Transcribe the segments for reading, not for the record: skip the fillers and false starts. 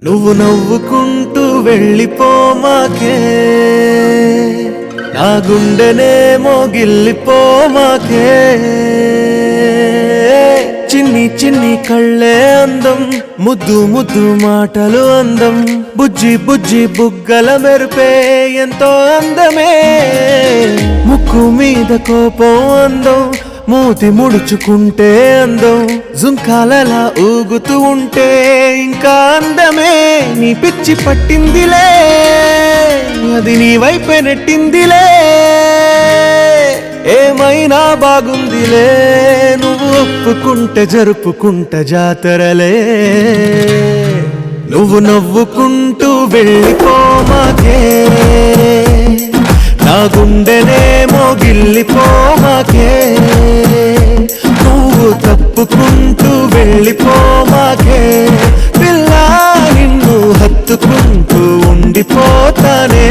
నువ్వు నవ్వుకుంటూ వెళ్ళిపోమాకే, నా గుండెనేమో గిల్లిపోమాకే. చిన్ని చిన్ని కళ్ళే అందం, ముద్దు ముద్దు మాటలు అందం, బుజ్జి బుజ్జి బుగ్గల మెరుపే ఎంతో అందమే. ముక్కు మీద కోపం అందం, మూతి ముడుచుకుంటే అందం, జుంకాలలా ఊగుతూ ఉంటే ఇంకా అందమే. నీ పిచ్చి పట్టిందిలే, అది నీ వైపే నెట్టిందిలే. ఏమైనా బాగుందిలే, నువ్వు ఒప్పుకుంటే జరుపుకుంట జాతరలే. నువ్వు నవ్వుకుంటూ వెళ్ళిపోమాకే, నా గుండెనేమో గిల్లిపోమాకే. నువ్వు తప్పుకుంటూ వెళ్ళిపోమాకే, పిల్ల నిన్ను హత్తుకుంటూ ఉండిపోతానే.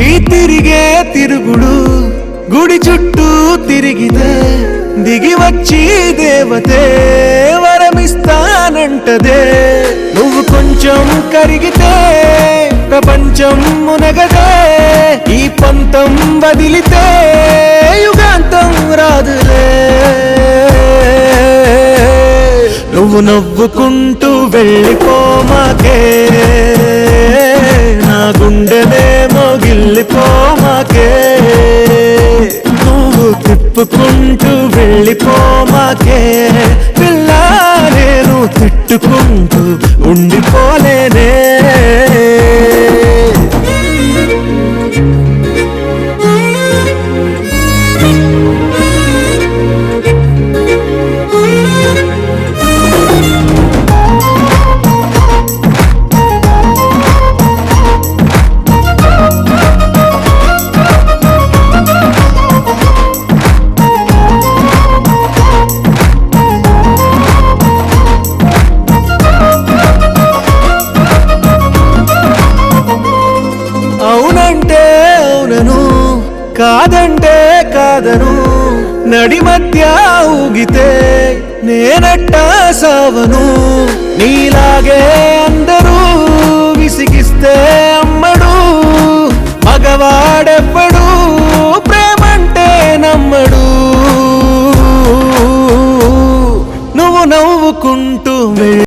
ఈ తిరిగే తిరుగుడు గుడి చుట్టూ తిరిగితే, దిగి వచ్చి దేవతే వరమిస్తానంటదే. నువ్వు కొంచెం కరిగితే ప్రపంచం మునగదే. ఈ పంతం వదిలితే యుగాంతం రాదులే. నువ్వు నవ్వుకుంటూ వెళ్ళిపోమాకే, నా గుండెనేమో గిల్లిపోమాకే. నువ్వు తిప్పుకుంటూ వెళ్ళిపోమాకే, పిల్ల నేను తిట్టుకుంటూ ఉండిపోలేనే. అవునంటే అవునను, కాదంటే కాదను, నడి మధ్య ఊగితే నేనట్టా సావను. నీలాగే అందరూ విసిగిస్తే అమ్మడు, మగవాడెవ్వడు ప్రేమంటే నమ్మడు. నువ్వు నవ్వుకుంటూ